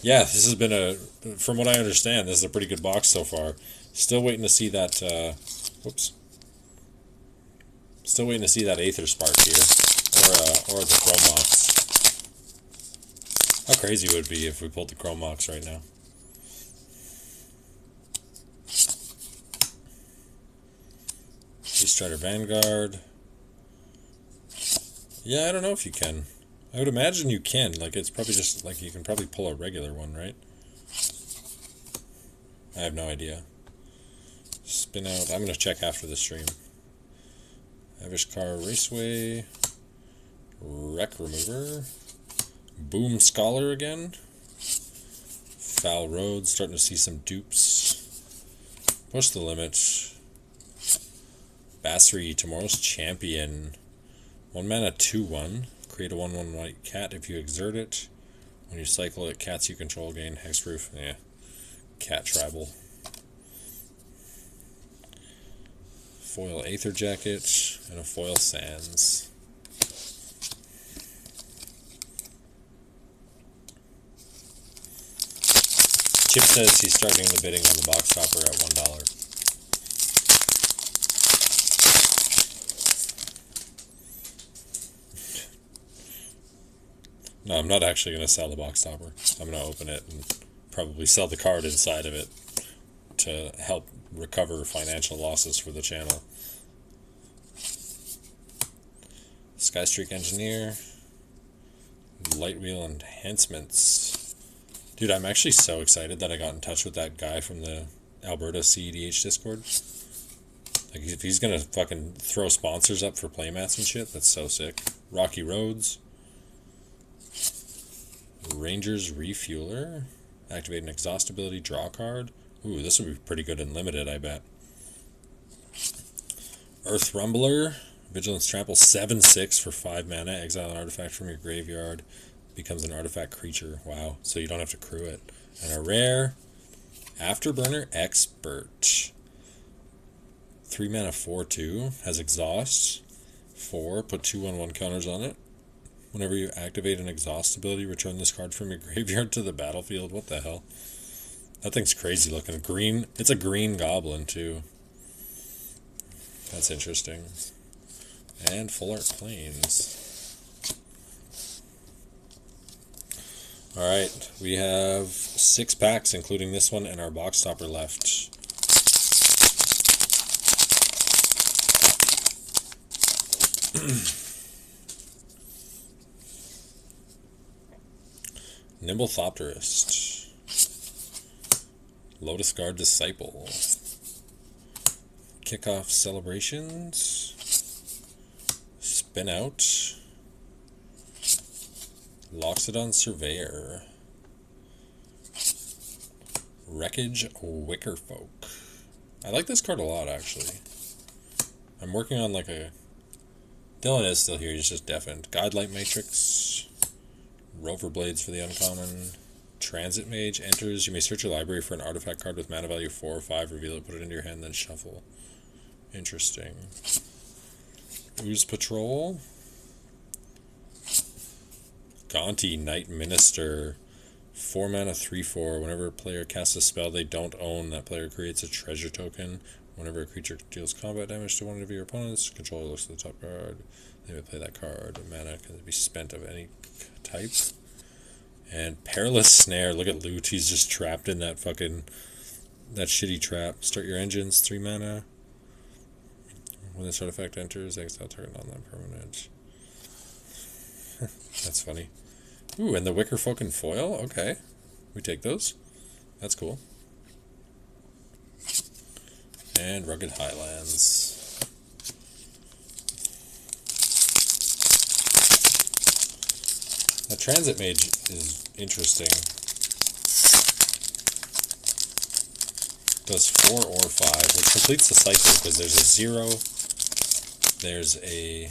Yeah, this has been from what I understand, this is a pretty good box so far. Still waiting to see that, whoops. Still waiting to see that Aether Spark here. Or the Chrome Mox. How crazy would it be if we pulled the Chrome Mox right now? Strider Vanguard. Yeah, I don't know if you can. I would imagine you can. Like, it's probably just, like, you can probably pull a regular one, right? I have no idea. Spin out. I'm going to check after the stream. Avishkar Raceway. Wreck Remover. Boom Scholar again. Foul Road. Starting to see some dupes. Push the limit. Basri, Tomorrow's Champion. 1 mana 2/1. Create a 1/1 white cat if you exert it. When you cycle it, cats you control gain hexproof. Yeah. Cat tribal. Foil Aether Jacket and a foil Sands. Chip says he's starting the bidding on the box topper at $1. No, I'm not actually going to sell the box topper. I'm going to open it and probably sell the card inside of it to help recover financial losses for the channel. Skystreak Engineer. Light Wheel Enhancements. Dude, I'm actually so excited that I got in touch with that guy from the Alberta cEDH Discord. Like, if he's going to fucking throw sponsors up for playmats and shit, that's so sick. Rocky Roads. Ranger's Refueler. Activate an exhaust ability, draw a card. Ooh, this would be pretty good in limited, I bet. Earth Rumbler. Vigilance Trample 7/6 for 5 mana. Exile an artifact from your graveyard. Becomes an artifact creature. Wow. So you don't have to crew it. And a rare Afterburner Expert. 3 mana 4/2. Has exhaust. 4. Put 2/1/1 counters on it. Whenever you activate an exhaust ability, return this card from your graveyard to the battlefield. What the hell? That thing's crazy looking. Green. It's a green goblin too. That's interesting. And Full Art Plains. Alright, we have 6 packs, including this one, and our box topper left. Nimble Thopterist. Lotus Guard Disciple. Kickoff Celebrations. Spin Out. Loxodon Surveyor. Wreckage Wickerfolk. I like this card a lot, actually. I'm working on like a... Dylan is still here, he's just deafened. Guidelight Matrix. Rover Blades for the uncommon. Transit Mage enters. You may search your library for an artifact card with mana value 4 or 5. Reveal it, put it into your hand, then shuffle. Interesting. Ooze Patrol. Gaunty Night Minister. 4 mana 3/4. Whenever a player casts a spell they don't own, that player creates a treasure token. Whenever a creature deals combat damage to one of your opponents, controller looks at the top card. They may play that card. Mana can be spent of any type. And Perilous Snare. Look at Loot. He's just trapped in that fucking... that shitty trap. Start your engines. 3 mana. When this artifact enters, exile target on that permanent. That's funny. Ooh, and the Wickerfolk in foil? Okay. We take those. That's cool. And Rugged Highlands. The Transit Mage is interesting. Does 4 or 5, which completes the cycle because there's a 0, there's a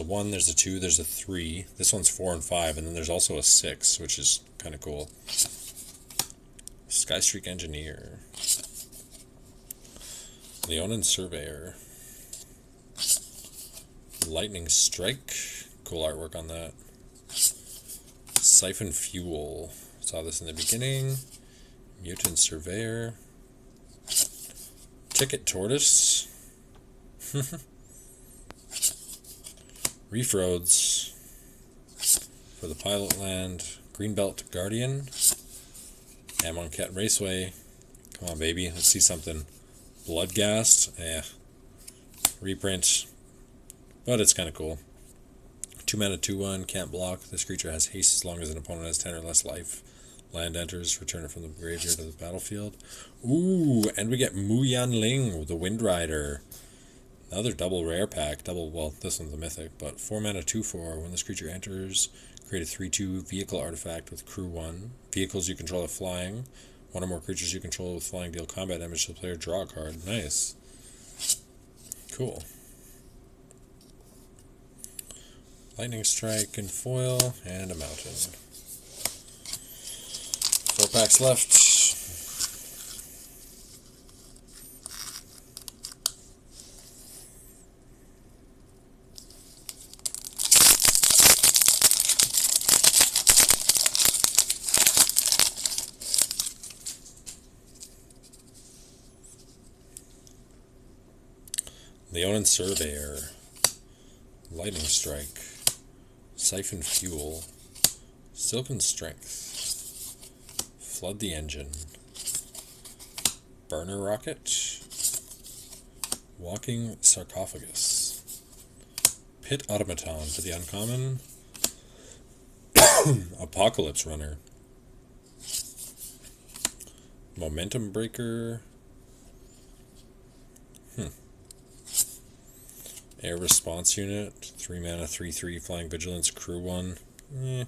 1, there's a 2, there's a 3. This one's 4 and 5, and then there's also a 6, which is kind of cool. Skystreak Engineer. Leonin Surveyor. Lightning Strike. Cool artwork on that. Siphon Fuel. Saw this in the beginning. Mutant Surveyor. Ticket Tortoise. Reef Roads. For the Pilot Land. Greenbelt Guardian. Amoncat Raceway. Come on, baby. Let's see something. Bloodghast. Reprint. But it's kind of cool. 2 mana 2/1. Can't block. This creature has haste as long as an opponent has 10 or less life. Land enters. Return it from the graveyard to the battlefield. Ooh, and we get Mu Yanling, the Wind Rider. Another double rare pack. Well, this one's a mythic, but 4 mana 2/4. When this creature enters, create a 3/2 vehicle artifact with crew 1. Vehicles you control have flying. 1 or more creatures you control with flying deal combat damage to the player. Draw a card. Nice. Cool. Lightning Strike and foil, and a mountain. 4 packs left. Leonin Surveyor, Lightning Strike, Siphon Fuel, Silken Strength, Flood the Engine, Burner Rocket, Walking Sarcophagus, Pit Automaton for the uncommon, Apocalypse Runner, Momentum Breaker, Air Response Unit, 3 mana, 3/3, Flying Vigilance, Crew 1. Let's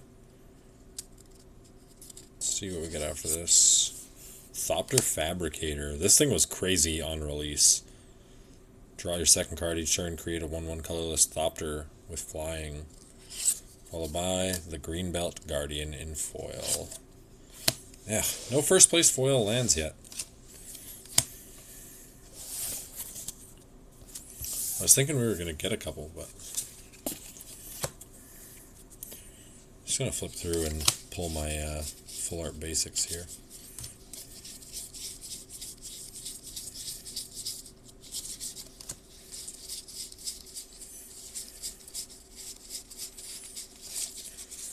see what we get after this. Thopter Fabricator. This thing was crazy on release. Draw your second card each turn, create a 1/1 colorless Thopter with flying. Followed by the Greenbelt Guardian in foil. Yeah, no first place foil lands yet. I was thinking we were going to get a couple, but I'm just going to flip through and pull my full art basics here.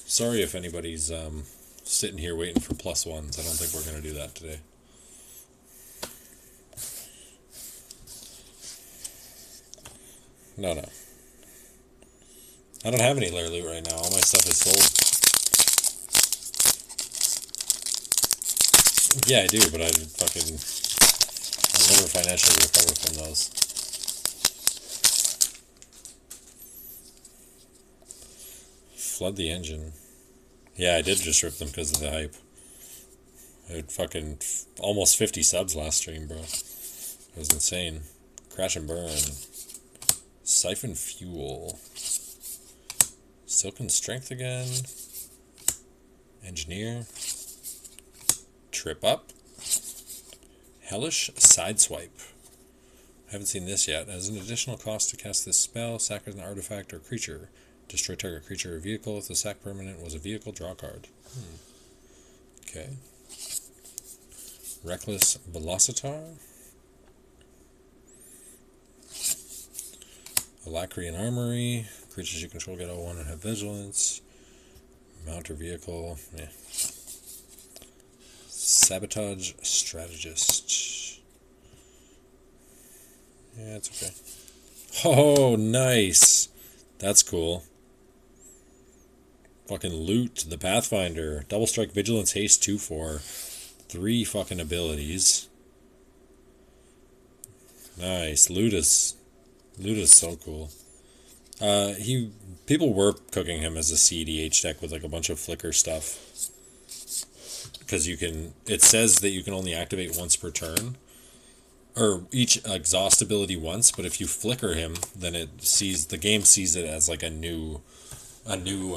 Sorry if anybody's sitting here waiting for +1s. I don't think we're going to do that today. No. I don't have any Lair loot right now. All my stuff is sold. Yeah, I do, but I'll never financially recover from those. Flood the Engine. Yeah, I did just rip them because of the hype. I had fucking almost 50 subs last stream, bro. It was insane. Crash and Burn. Siphon Fuel. Silken Strength again. Engineer. Trip Up. Hellish Sideswipe. I haven't seen this yet. As an additional cost to cast this spell, sack an artifact or creature. Destroy target creature or vehicle. If the sack permanent was a vehicle, draw a card. Okay. Reckless Velocitar. Alacrian Armory. Creatures you control get 0/1 and have vigilance. Mount or vehicle. Yeah. Sabotage Strategist. Yeah, it's okay. Oh, nice. That's cool. Fucking Loot the Pathfinder. Double Strike Vigilance Haste 2/4. 3 fucking abilities. Nice. Loot is so cool. People were cooking him as a cEDH deck with like a bunch of flicker stuff. Because it says that you can only activate once per turn. Or each exhaust ability once, but if you flicker him, then the game sees it as like a new what do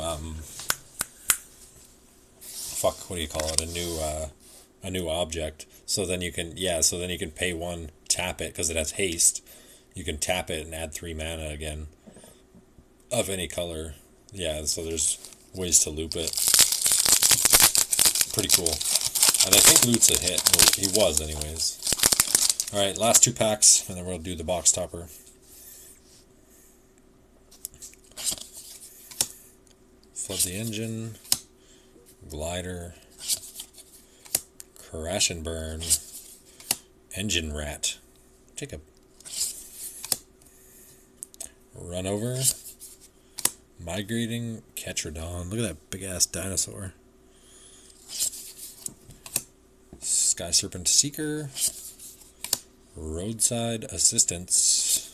you call it? A new object. So then you can pay 1, tap it, because it has haste. You can tap it and add 3 mana again. Of any color. Yeah, so there's ways to loop it. Pretty cool. And I think Loot's a hit. Well, he was anyways. Alright, last 2 packs, and then we'll do the box topper. Flood the Engine. Glider. Crash and Burn. Engine Rat. Take a Run Over. Migrating Ketrodon. Look at that big ass dinosaur. Sky Serpent Seeker. Roadside Assistance.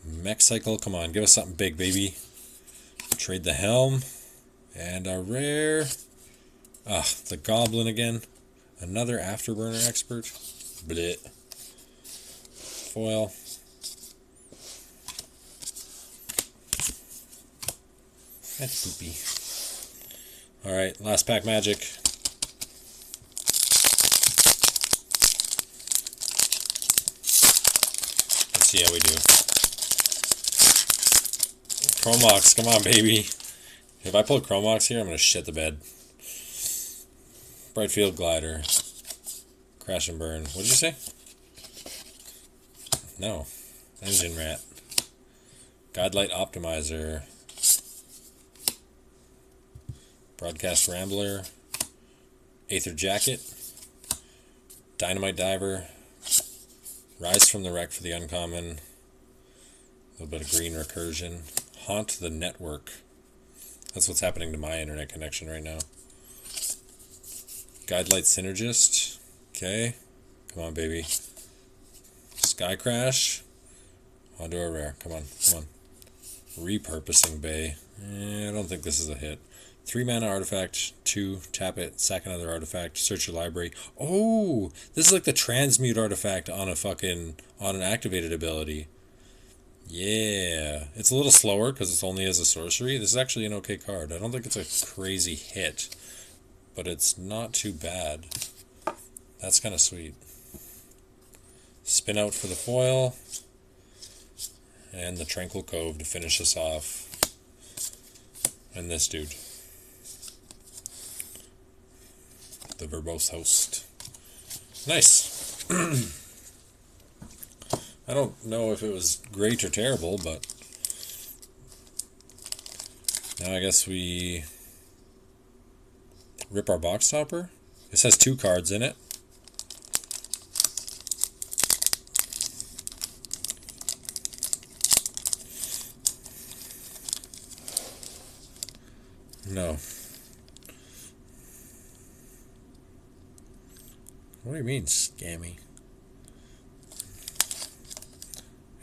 Mech Cycle. Come on, give us something big, baby. Trade the Helm. And a rare. The Goblin again. Another Afterburner Expert. Blech. Foil. That's poopy. Alright, last pack magic. Let's see how we do. Chromox, come on, baby. If I pull Chromox here, I'm going to shit the bed. Brightfield Glider. Crash and Burn. What did you say? No. Engine Rat. Guidelight Optimizer. Broadcast Rambler. Aether Jacket. Dynamite Diver. Rise from the Wreck for the uncommon. A little bit of green recursion. Haunt the Network. That's what's happening to my internet connection right now. Guidelight Synergist. Okay. Come on, baby. Sky Crash. Onto a rare. Come on. Come on. Repurposing Bay. I don't think this is a hit. 3 mana artifact. 2. Tap it. Sack another artifact. Search your library. Oh! This is like the transmute artifact on a fucking... on an activated ability. Yeah. It's a little slower because it's only as a sorcery. This is actually an okay card. I don't think it's a crazy hit. But it's not too bad. That's kind of sweet. Spin out for the foil. And the Tranquil Cove to finish us off. And this dude. The Verbose Host. Nice. I don't know if it was great or terrible, but now I guess we rip our box topper. This has 2 cards in it. No. What do you mean, scammy?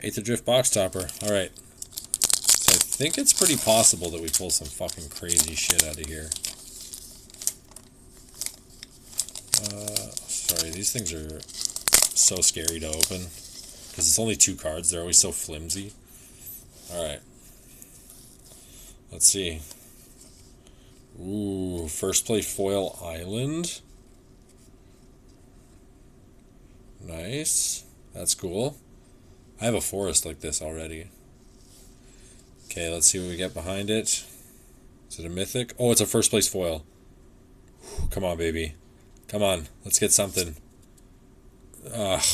Aetherdrift Box Topper. Alright. So I think it's pretty possible that we pull some fucking crazy shit out of here. Sorry, these things are so scary to open. Because it's only 2 cards. They're always so flimsy. Alright. Let's see. Ooh, first play Foil Island. Nice. That's cool. I have a forest like this already. Okay, let's see what we get behind it. Is it a mythic? Oh, it's a first place foil. Whew, come on, baby. Come on, let's get something. Ugh.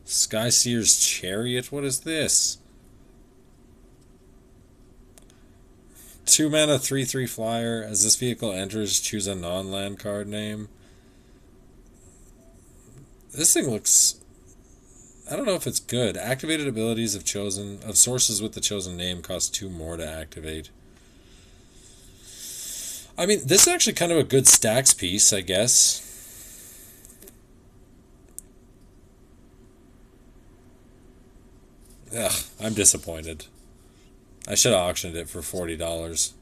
Skyseer's Chariot? What is this? 2 mana, 3/3 flyer. As this vehicle enters, choose a non-land card name. This thing looks... I don't know if it's good. Activated abilities of sources with the chosen name cost 2 more to activate. I mean, this is actually kind of a good stacks piece, I guess. Ugh, I'm disappointed. I should have auctioned it for $40.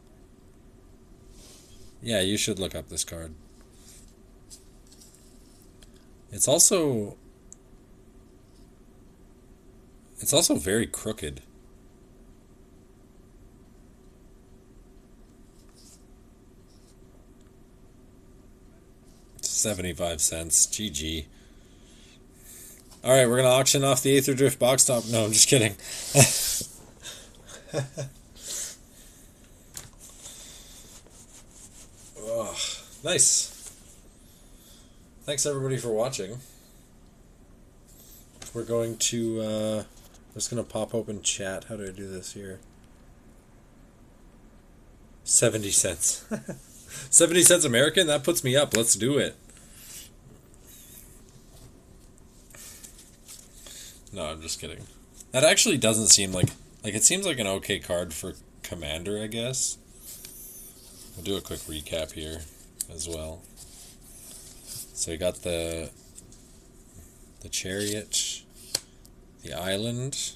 Yeah, you should look up this card. It's also very crooked. $0.75. GG. Alright, we're going to auction off the Aetherdrift box top. No, I'm just kidding. Oh, nice. Thanks everybody for watching. We're going to, I'm just going to pop open chat. How do I do this here? 70 cents. 70 cents American? That puts me up. Let's do it. No, I'm just kidding. That actually doesn't seem like it seems like an okay card for Commander, I guess. We'll do a quick recap here as well. So we got the Chariot, the Island.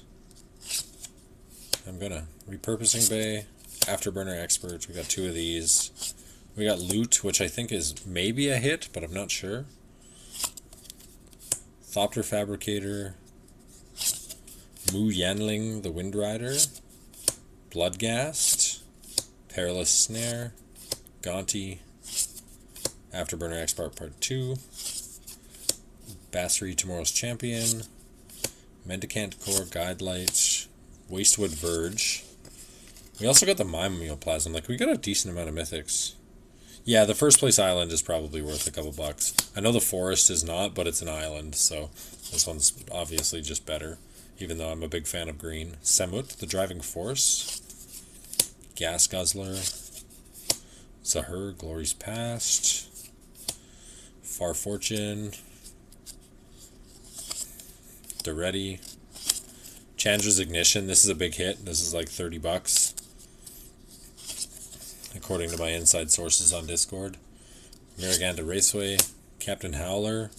I'm gonna repurposing Bay, Afterburner Expert. We got 2 of these. We got Loot, which I think is maybe a hit, but I'm not sure. Thopter Fabricator, Mu Yanling, the Wind Rider, Bloodghast, Perilous Snare, Gaunty, Afterburner Expert Part 2, Bassery Tomorrow's Champion, Mendicant Core Guide Light, Wastewood Verge. We also got the Mimeoplasm. Like, we got a decent amount of mythics. Yeah, the first place island is probably worth a couple bucks. I know the forest is not, but it's an island, so this one's obviously just better, even though I'm a big fan of green. Samut, the Driving Force, Gas Guzzler, Zahur, Glory's Past, Far Fortune, Duretti, Chandra's Ignition. This is a big hit. This is like 30 bucks. According to my inside sources on Discord. Miraganda Raceway, Captain Howler,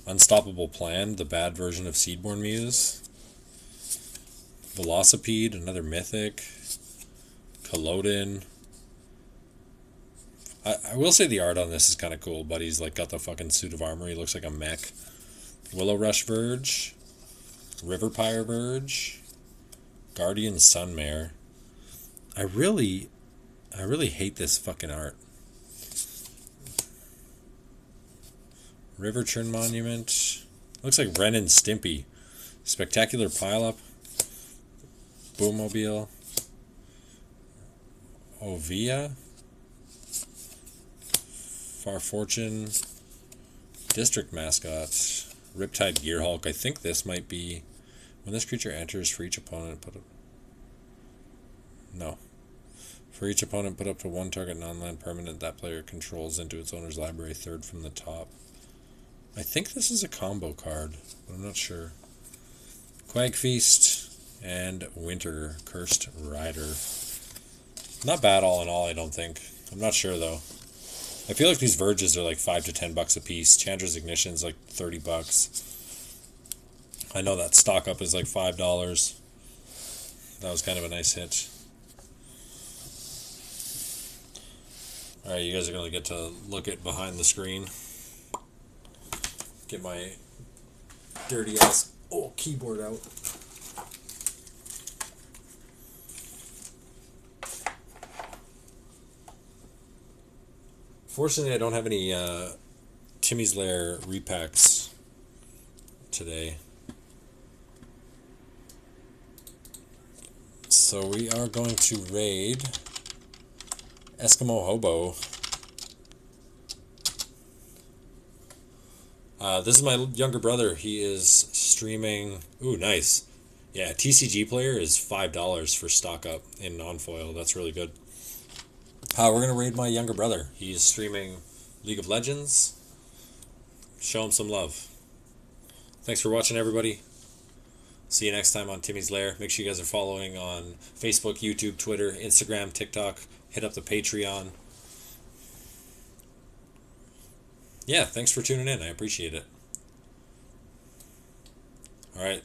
Unstoppable Plan, the bad version of Seedborn Muse, Velocipede, another mythic, Culloden. I will say the art on this is kind of cool, but he's like got the fucking suit of armor. He looks like a mech. Willow Rush Verge, River Pyre Verge, Guardian Sunmare. I really hate this fucking art. River Churn Monument. Looks like Ren and Stimpy. Spectacular Pileup. Boommobile. Ovia. Far Fortune. District Mascot. Riptide Gearhulk. I think this might be... When this creature enters, for each opponent, put up... No. For each opponent, put up to one target non-land permanent that player controls into its owner's library, third from the top. I think this is a combo card, but I'm not sure. Quag Feast and Winter Cursed Rider. Not bad all in all, I don't think. I'm not sure, though. I feel like these Verges are like 5 to 10 bucks a piece. Chandra's Ignition's like 30 bucks. I know that stock up is like $5. That was kind of a nice hit. Alright, you guys are going to get to look at behind the screen. Get my dirty ass keyboard out. Fortunately, I don't have any Timmy's Lair repacks today. So we are going to raid Eskimo Hobo. This is my younger brother. He is streaming. Ooh, nice. Yeah, TCG Player is $5 for stock up in non-foil. That's really good. We're going to raid my younger brother. He's streaming League of Legends. Show him some love. Thanks for watching, everybody. See you next time on Timmy's Lair. Make sure you guys are following on Facebook, YouTube, Twitter, Instagram, TikTok. Hit up the Patreon. Yeah, thanks for tuning in. I appreciate it. Alright.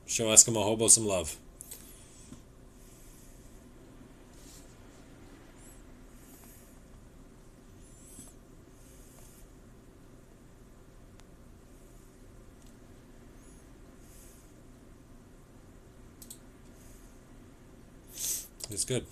Show Eskimo Hobo some love. It's good.